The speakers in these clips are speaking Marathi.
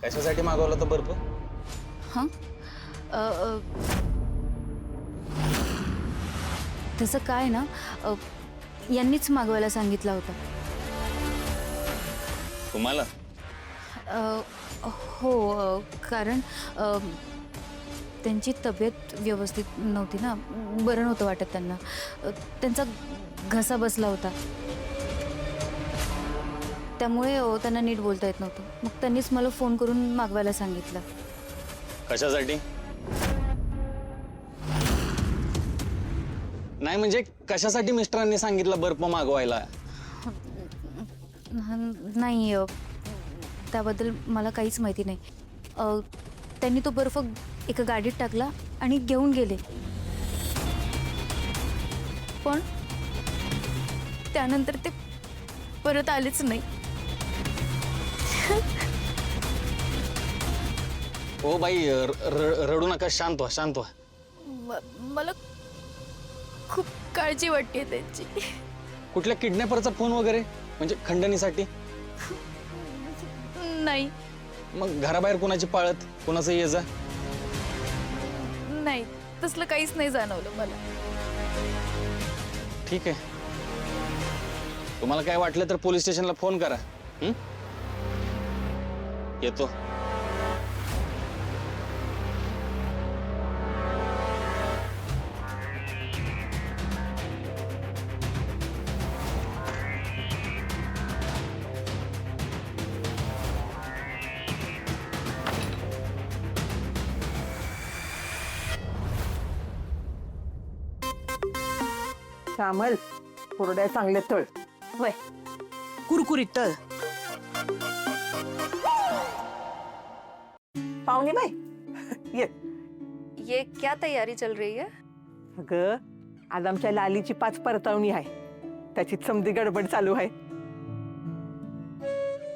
कशासाठी मागवला तर बर्फ? हां तसं काय ना, यांनीच मागवायला सांगितला होता. तुम्हाला? हो, कारण त्यांची तब्येत व्यवस्थित नव्हती ना, बरं नव्हतं वाटत त्यांना. त्यांचा घसा बसला होता, त्यामुळे त्यांना नीट बोलता येत नव्हतं. मग त्यांनीच मला फोन करून मागवायला सांगितलं. कशासाठी? नाही म्हणजे कशासाठी मिस्टरांनी सांगितलं बर्फ मागवायला? नाही, त्याबद्दल मला काहीच माहिती नाही. त्यांनी तो बर्फ एका गाडीत टाकला आणि घेऊन गेले, पण त्यानंतर ते परत आलेच नाही. ओ बाई, रडू नका, शांत व्हा, शांत व्हा. मला खूप काळजी वाटते त्यांची. कुठल्या किडनॅपरचा फोन वगैरे, म्हणजे खंडणीसाठी? नाही मग घराबाहेर कुणाची पाळत, कुणाचं ये जा? नाही, तसलं काहीच नाही जाणवलं मला. ठीक आहे, तुम्हाला काय वाटलं तर पोलीस स्टेशनला फोन करा. येतो. श्यामल, कोरड्या चांगले तळ. वय कुरकुरीत तळ. पाहुणे बाई, ये. ये क्या तैयारी चल रही है? अगं, आज आमच्या लालीची 5 परतावणी आहे, त्याची समधी गडबड चालू आहे.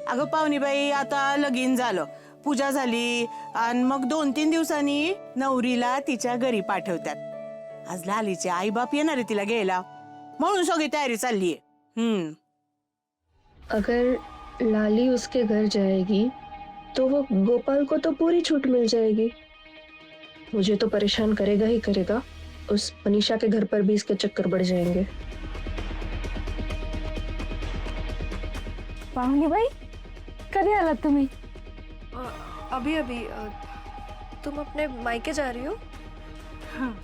अगं पाहुणीबाई, आता लगीन झालं, पूजा झाली आणि मग 2-3 दिवसांनी नवरीला तिच्या घरी पाठवतात. आज लालीचे आई बाप येणार आहे तिला घ्यायला, म्हणून सगळी तयारी चालली आहे. अगर लाली उसके घर जाएगी तो वो गोपाल को तो पूरी छूट मिल जाएगी. मुझे तो परेशान करेगा ही करेगा. उस मनीषा के घर पर भी इसके चक्कर बढ़ जाएंगे. पाहुणे बाई, कधी आलात तुम्ही? अभी अभी तुम अपने मायके जा रही हो? हाँ.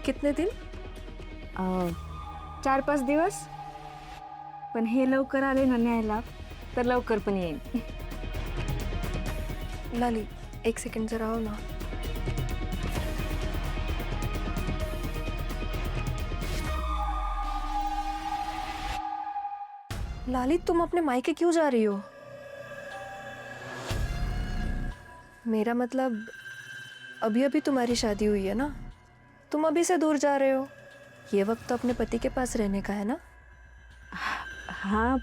कितने दिन? 4-5 दिवस. पण हे लवकर आले ना न्यायला, तर लवकर पण येईन. लाली, एक सेकंड जरा आओ ना. लाली, तुम अपने मायके क्यों जा रही हो? मेरा मतलब अभी अभी तुम्हारी शादी हुई है ना, तुम अभी से दूर जा रहे हो. ये वक्त तो अपने पति के पास रहने का है ना. हां,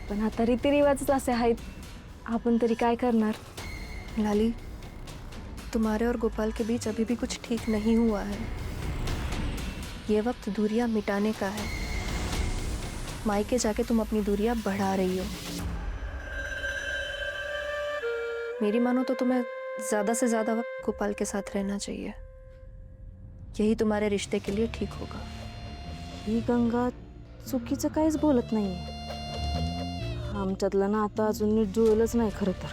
पण आता रीतिरिवाजच असे आहेत, आपण तरी काय करणार. लाली, तुम्हारे और गोपाल के बीच अभी भी कुछ ठीक नहीं हुआ है. ये वक्त दूरियां मिटाने का है. मायके जाके तुम अपनी दूरियां बढ़ा रही हो. मेरी मानो तो तुम्हें ज्यादा से ज्यादा वक्त गोपाल के साथ रहना चाहिए. यही तुम्हारे रिश्ते के लिए ठीक होगा. ही गंगा चुकीचं काहीच बोलत नाही. आमच्यातलं ना आता अजून नीट जुळलंच नाही खरं तर.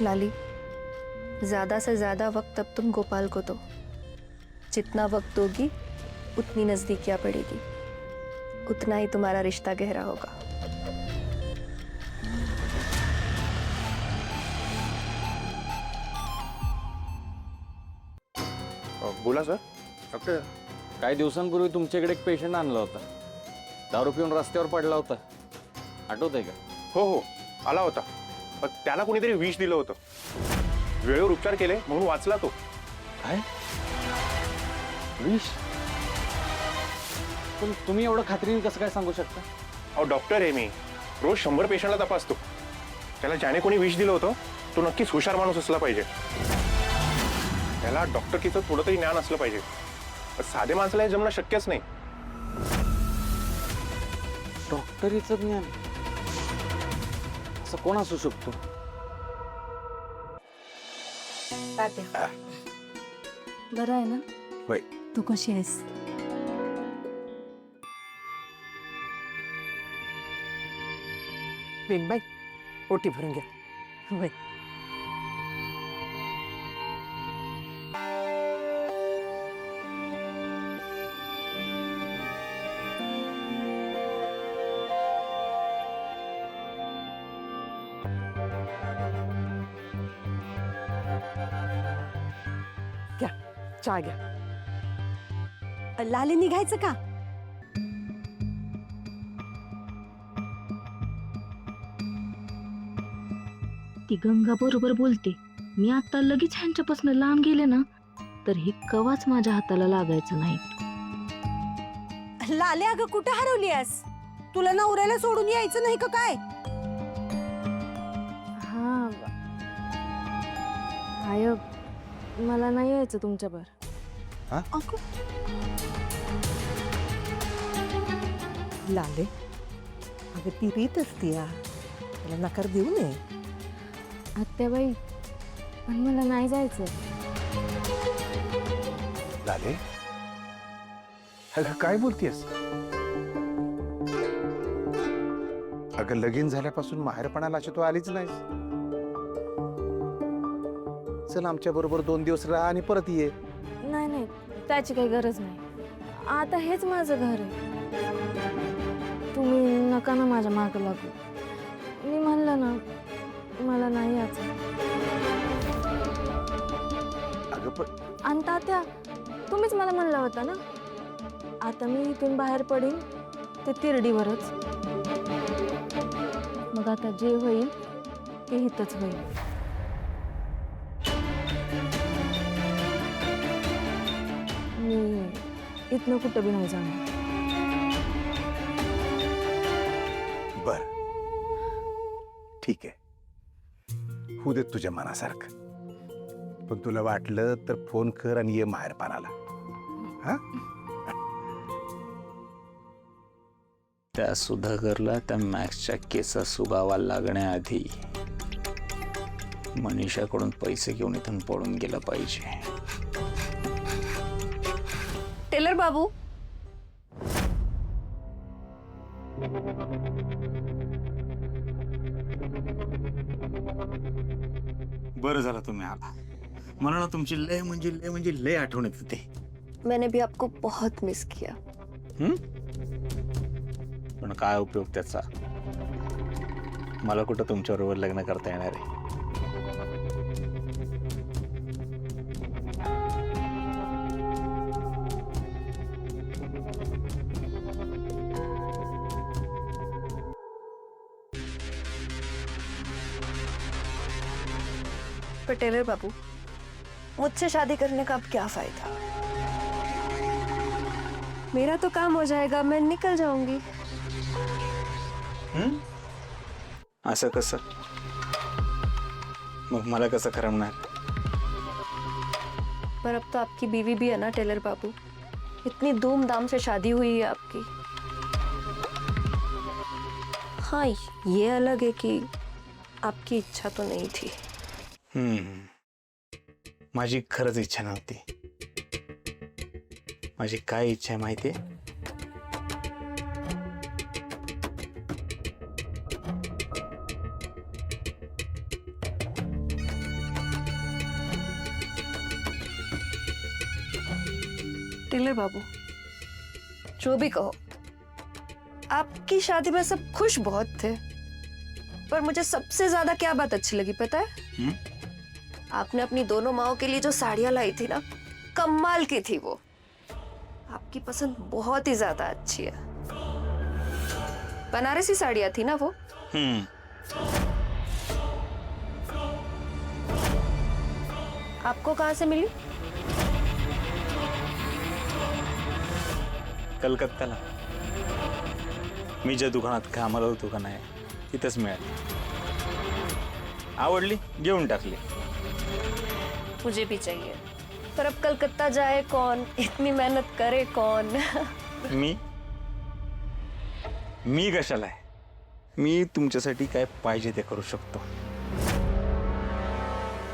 लाली, ज्यादा से ज्यादा वक्त अब तुम गोपाल को दो. जितना वक्त दोगी उतनी नजदीकियां बढ़ेगी, उतना ही तुम्हारा रिश्ता गहरा होगा. बोला सर. डॉक्टर, काही दिवसांपूर्वी तुमच्याकडे एक पेशंट आणला होता, दारू पिऊन रस्त्यावर पडला होता, आठवतंय का? हो हो, आला होता. पण त्याला कोणीतरी विष दिलं होतं. वेळेवर उपचार केले म्हणून वाचला तो. काय विष? पण तुम्ही एवढं खात्रीने कसं काय सांगू शकता? अहो डॉक्टर आहे मी, रोज 100 पेशंटला तपासतो. त्याला ज्याने कोणी विष दिलं होतं तो नक्कीच हुशार माणूस असला पाहिजे. त्याला डॉक्टरकीचं थोडं तरी ज्ञान असलं पाहिजे. साधे माणसाला हे जमणं शक्यच नाही. डॉक्टरीचं ज्ञान असं कोण असू शकतो? तात्या बरं आहे ना? होय. तू कशी आहेस? वेणबाई ओटी भरून घ्या. होय. घ्या चहा घ्या. लाली निघायचं का? ती गंगा बरोबर बोलते. मी आता लगेच ह्यांच्यापासून लांब गेले ना तर हे कवाच माझ्या हाताला लागायचं नाही. लाले अगं कुठं हरवली आहेस? तुला नवऱ्याला सोडून यायचं नाही का काय? हा आय मला नाही यायचं तुमच्यावर. लाले अगं ती रीत असती या, त्याला नकार देऊ नये. आत्याबाई पण मला नाही जायचं. लाले अगं काय बोलतेस? अगं लगीन झाल्यापासून माहेरपणाला अशी तू आलीच नाहीस. चल आमच्या बरोबर 2 दिवस राहा आणि परत ये. नाही नाही त्याची काही गरज नाही. आता हेच माझं घर आहे. तुम्ही नका ना माझ्या मागं लागू. मी म्हणलं ना मला नाही यायचं. अगं पण आणि तात्या तुम्हीच मला म्हणलं होतं ना आता मी इथून बाहेर पडीन ते तिरडीवरच. मग आता जे होईल ते इथंच होईल. मी इथनं कुठं बी नाही जाणार. बर ठीक आहे, होऊ देत तुझ्या मनासारखं. पण तुला वाटलं तर फोन कर आणि ये माहेरपणाला. हा त्या सुधाकरला त्या मॅक्सच्या केसा सुगावा लागण्याआधी मनीषाकडून पैसे घेऊन इथून पळून गेला पाहिजे. टेलर बाबू बरं झालं तुम्ही आला. मला ना तुमची लय म्हणजे लय आठवण येत होती. मैंने भी आपको बहुत मिस किया. पण काय उपयोग त्याचा? मला कुठं तुमच्याबरोबर लग्न करता येणार आहे? पर टेलर बाबू मुझसे शादी करने का अब क्या फायदा? मेरा तो काम हो जाएगा, मैं निकल जाऊंगी. असं कसं? मग मला कसं करमणार? पर अब तो आपकी बीवी भी है ना टेलर बाबू. इतनी धूमधाम से शादी हुई है आपकी. हाँ ये अलग है कि आपकी इच्छा तो नहीं थी. माझी खरंच इच्छा नव्हती. माझी काय इच्छा आहे माहितीये? टेलर बाबू जो भी कहो, आपकी शादी में सब खुश बहुत थे, पर मुझे सबसे ज्यादा क्या बात अच्छी लगी पता है? आपने अपनी दोनों माओं के लिए जो साड़ियां लाई थी ना, कमाल की थी वो. आपकी पसंद बहुत ही ज्यादा अच्छी है. बनारसी साड़ियां थी ना वो. आपको कहाँ से मिली? कलकत्त्याला. मी ज्या दुकानात कामाला होतो का नाही तिथंच मिळाली. आवडली, घेऊन टाकली. मुझे भी चाहिए, पर अब कलकत्ता जाए कौन, इतनी मेहनत करे कौन? मी कशाला आहे? मी तुमच्यासाठी काय पाहिजे ते करू शकतो.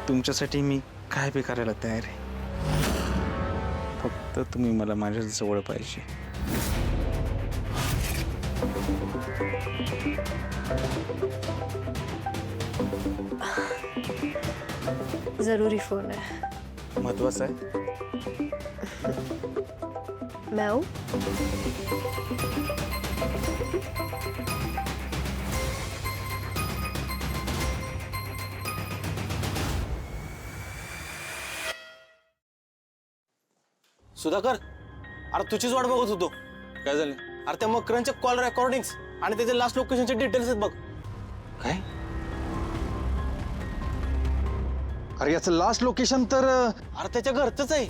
तुमच्यासाठी मी काय बी करायला तयार आहे. फक्त तुम्ही मला माझ्या जवळ पाहिजे. जरूरी फोन है. महत्वाचं आहे. मैं आऊं? सुधाकर, अरे तुझीच वाट बघत होतो. काय झालं? अरे त्या मकरांचे कॉल रेकॉर्डिंग्स आणि त्याचे लास्ट लोकेशनचे डिटेल्स आहेत बघ. काय? अरे याचं लास्ट लोकेशन तर अरे त्याच्या घरचंच आहे.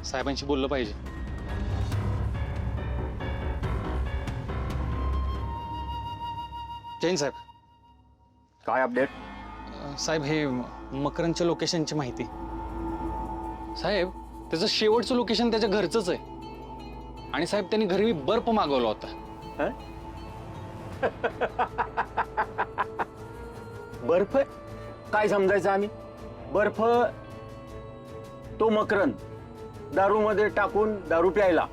साहेबांशी बोललं पाहिजे. जैन साहेब. काय अपडेट? साहेब हे मकरांच्या लोकेशनची माहिती. साहेब त्याचं शेवटचं लोकेशन त्याच्या घरचंच आहे. आणि साहेब त्यांनी घरी बर्फ मागवला होता. बर्फ? काय समजायचं आम्ही? बर्फ तो मकरन दारू मध्ये टाकून दारू प्यायला?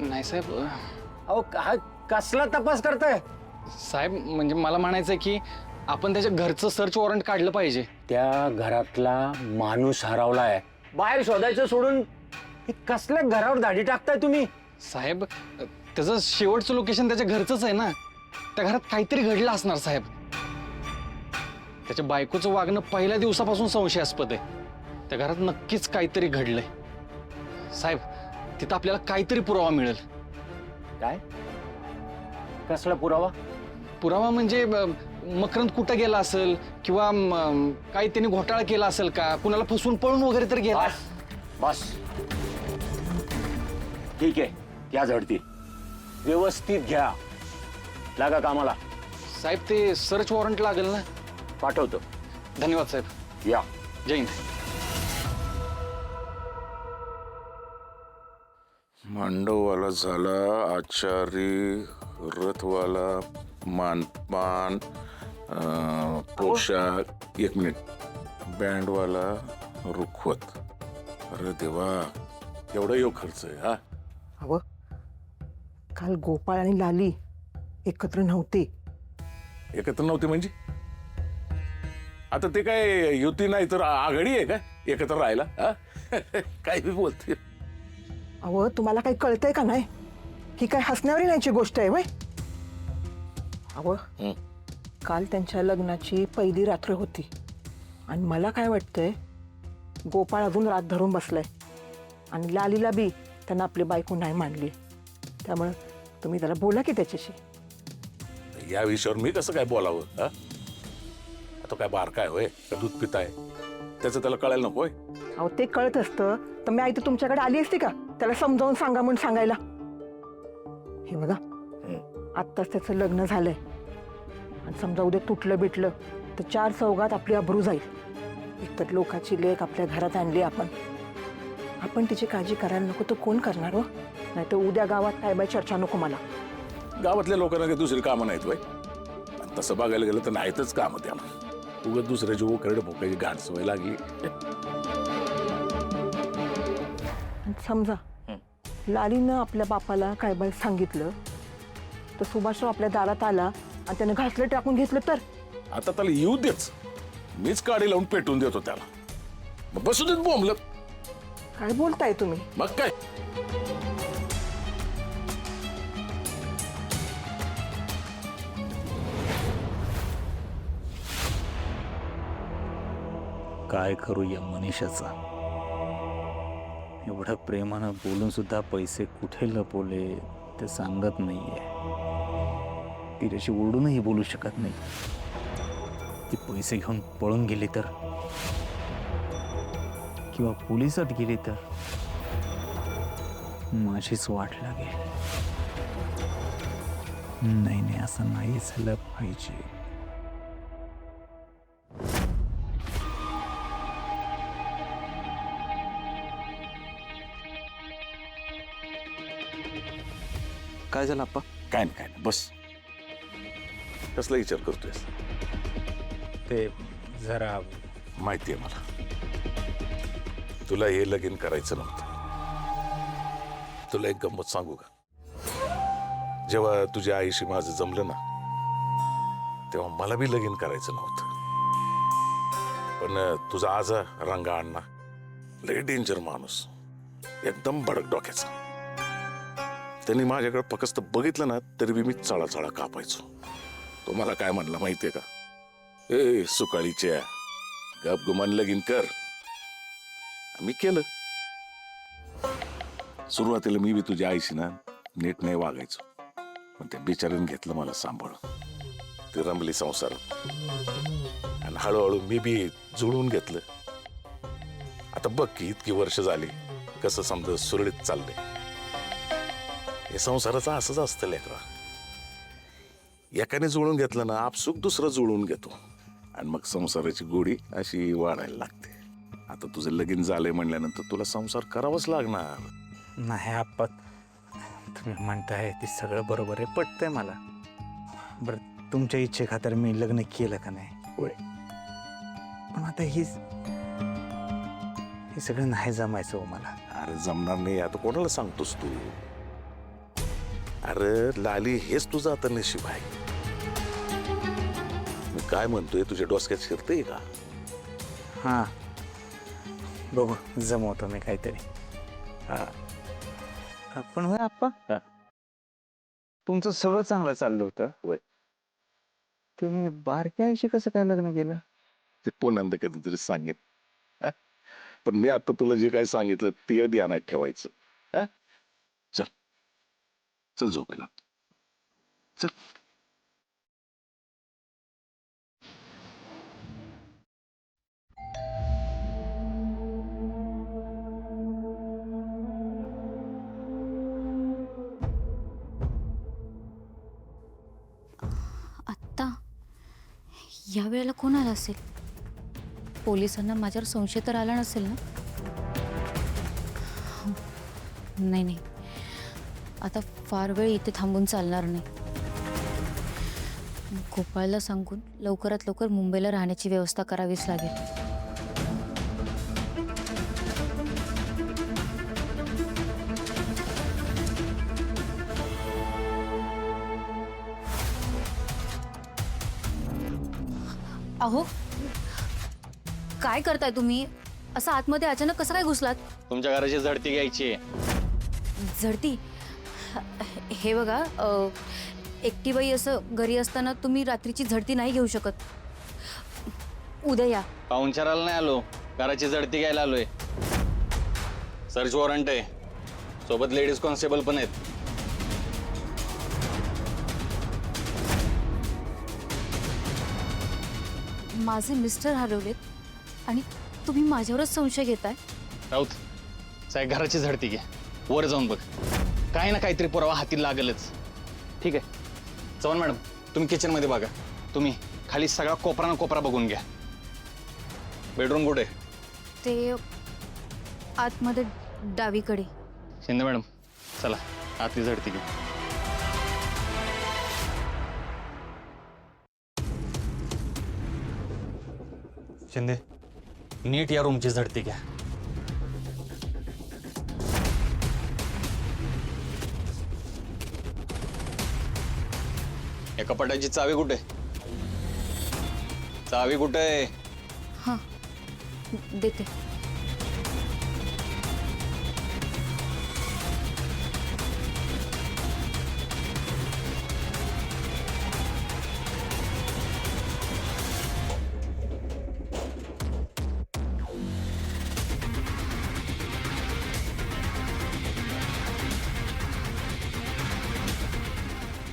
नाही साहेब. अहो कसला तपास करताय? साहेब म्हणजे मला म्हणायचंय की आपण त्याच्या घरचं सर्च वॉरंट काढलं पाहिजे. त्या घरातला माणूस हरवलाय. बाहेर शोधायचं सोडून हे कसल्या घरावर धाडी टाकताय तुम्ही? साहेब त्याचं शेवटचं लोकेशन त्याच्या घरचंच आहे ना. त्या घरात काहीतरी घडलं असणार साहेब. त्याच्या बायकोचं वागणं पहिल्या दिवसापासून संशयास्पद आहे. त्या घरात नक्कीच काहीतरी घडलंय साहेब. तिथं आपल्याला काहीतरी पुरावा मिळेल. काय? कसला पुरावा? पुरावा म्हणजे मकरंद कुठं गेला असेल किंवा काही त्यांनी घोटाळा केला असेल का, कुणाला फसवून पळून वगैरे तर गेला. बस ठीक आहे, त्या झडती व्यवस्थित घ्या. लागा कामाला. साहेब ते सर्च वॉरंट लागेल ना? पाठवतो. धन्यवाद साहेब. या. जय हिंद. मांडववाला झाला आचारी, रथवाला, मानपान, पोशाख, 1 मिनिट, बँडवाला, रुखवत. अरे देवा, एवढा योग खर्च आहे हा. अहो काल गोपाळ आणि लाली एकत्र नव्हते. एकत्र नव्हते म्हणजे? आता ते काय युती नाही तर आघाडी आहे का एकत्र राहायला? काय बी बोलते. अहो तुम्हाला काही कळतंय का नाही? ही काय हसण्यावर येण्याची गोष्ट आहे वय? अहो काल त्यांच्या लग्नाची पहिली रात्र होती आणि मला काय वाटतंय, गोपाळ अजून रात धरून बसलाय आणि लालीला बी त्यांना आपली बायको नाही मानली. त्यामुळे तुम्ही त्याला बोला की त्याच्याशी. या विषयावर मी कसं काय बोलावं? हा, आता काय बारकाय होय का दूध पिताय? त्याचं त्याला कळायला नको. अहो ते कळत असतं तर मी आई तर तुमच्याकडे आली असती का त्याला समजावून सांगा म्हणून सांगायला? हे बघा, आत्ताच त्याचं लग्न झालंय आणि समजा उद्या तुटलं बिटलं तर 4 चौघात आपली अब्रू जाईल. एकतर लोकाची लेक आपल्या घरात आणली आपण तिची काळजी करायला नको तर कोण करणार हो? नाही तर उद्या गावात काय बाय चर्चा नको मला. गावातल्या लोकांना काही दुसरी कामं नाहीत वय. तसं बघायला गेलं तर नाहीतच कामं त्याला. उगाच दुसऱ्याची उकरडे भोकायची घाण सवय लागली. समजा लालीनं आपल्या बापाला काय बाय सांगितलं तर सुभाषराव आपल्या दारात आला आणि त्याने घासले टाकून घेतलं तर? आता त्याला येऊ देच, मीच काडी लावून पेटून देतो त्याला. मग बसू देत बोंबलं. काय बोलताय तुम्ही? मग काय? काय करू या मनीषाचा? एवढं प्रेमानं बोलून सुद्धा पैसे कुठे लपवले ते सांगत नाहीये. तिच्याशी ओरडूनही बोलू शकत नाही. ती पैसे घेऊन पळून गेली तर, किंवा पोलिसात गेली तर माझीच वाट लागेल. नाही नाही, असं नाही झालं पाहिजे. काय झालं आप्पा? काय नाही बस. कसला विचार करतोय? ते जरा माहितीये मला तुला हे लगीन करायचं नव्हतं. तुला एक गंमत सांगू का? जेव्हा तुझ्या आईशी माझं जमलं ना तेव्हा मला बी लगीन करायचं नव्हतं. पण तुझा आजा रंगा अण्णा लय डेंजर माणूस, एकदम भडक डोक्याचा. त्यांनी माझ्याकडे फक्त बघितलं ना तरी बी मी चळा कापायचो. तो मला काय म्हणला माहितीये का? ए सुकाळीच्या गप गुमान लगीन कर. मी केलं. सुरुवातीला मी बी तुझ्या आईशी ना नीट नाही वागायचो, पण त्या बिचारीने घेतलं मला सांभाळून. ती रमली संसार आणि हळूहळू मी बी जुळवून घेतलं. आता बघ की इतकी वर्ष झाली कसं समजा सुरळीत चाललंय. हे संसाराचं असंच असतं लेकरा. एकाने जुळून घेतलं ना आपसुक दुसरं जुळवून घेतो आणि मग संसाराची गोडी अशी वाढायला लागते. आता तुझं लगीन झालंय म्हणल्यानंतर तुला संसार करावाच लागणार. नाही आप्पा, तुम्ही म्हणताय ते सगळं बरोबर आहे, पटतंय मला. बरं, तुमच्या इच्छेखातर मी लग्न केलं का नाही? होय. पण आता हे सगळं नाही जमायचं हो मला. अरे जमणार नाही आता कोणाला सांगतोस तू? अरे लाली हेच तुझं आता नशीब आहे. मी काय म्हणतोय तुझ्या डोसक्यात शिरतंय का? हां, बघू जमवतो मी काहीतरी. हा पण होय आप्पा, तुमचं सगळं चांगलं चाललं होतं. होय. तुम्ही बारक्या आईशी कसं काय लग्न केलं? ते पुन्हा कधीतरी सांगेन. पण मी आता तुला जे काय सांगितलं ते ध्यानात ठेवायचं. चल चल झोपायला चल. आत्ता या वेळेला कोण आला असेल? पोलिसांना माझ्यावर संशय तर आला नसेल ना? नाही नाही, आता फार वेळ इथे थांबून चालणार नाही. गोपाळला सांगून लवकरात लवकर मुंबईला राहण्याची व्यवस्था करावीच लागेल. अहो, काय करताय तुम्ही? असं आतमध्ये अचानक कसं काय घुसलात? तुमच्या घराची झडती घ्यायची आहे. झडती? हे बघा, एकटी बाई असं घरी असताना तुम्ही रात्रीची झडती नाही घेऊ शकत. उद्या या. पाहुणचाराला नाही आलो, घराची झडती घ्यायला आलोय. सर्च वॉरंट आहे, सोबत लेडीज कॉन्स्टेबल पण आहेत. माझे मिस्टर हरवलेत आणि तुम्ही माझ्यावरच संशय घेताय? राऊत साहेब, घराची झडती घ्या, वर जाऊन बघ, काही ना काहीतरी पुरावा हाती लागलच. ठीक आहे चव्हाण मॅडम, तुम्ही किचनमध्ये बघा. तुम्ही खाली सगळा कोपरा ना कोपरा बघून घ्या. बेडरूम कुठे? ते आतमध्ये डावीकडे. शिंदे मॅडम चला आतली झडती घ्या. शिंदे, नीट या रूमची झडती घ्या. या कपाटाची चावी कुठे? चावी कुठे? हां, देते.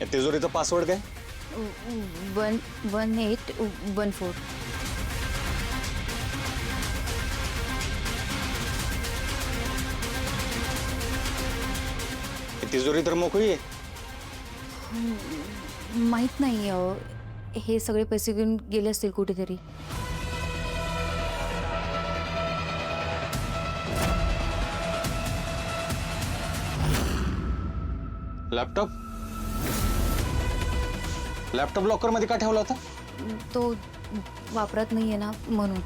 या तिजोरीचा पासवर्ड काय? 11814. तिजोरी तर मोकळी आहे. माहित नाही, हे सगळे पैसे घेऊन गेले असतील कुठेतरी. लॅपटॉप लॉकर मध्ये का ठेवला होता? तो वापरत नाहीये ना म्हणून.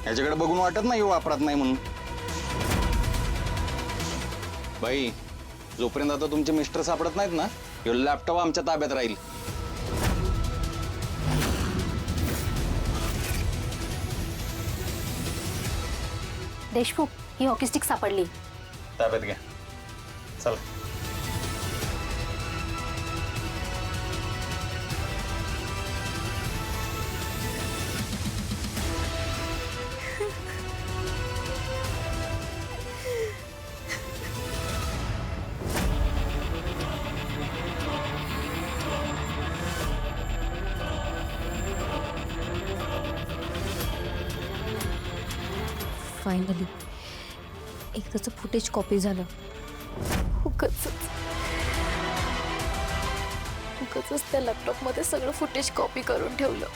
याच्याकडे बघून वाटत नाही वापरत नाही म्हणून. बाई, जोपर्यंत आता तुमचे मिस्टर सापडत नाहीत ना, ह्यो लॅपटॉप आमच्या ताब्यात राहील. देशमुख, ही हॉकी स्टिक सापडली. ताब्यात घ्या. चला. फायनली एकदाचं फुटेज कॉपी झालं. उगाचच त्या लॅपटॉपमध्ये सगळं फुटेज कॉपी करून ठेवलं.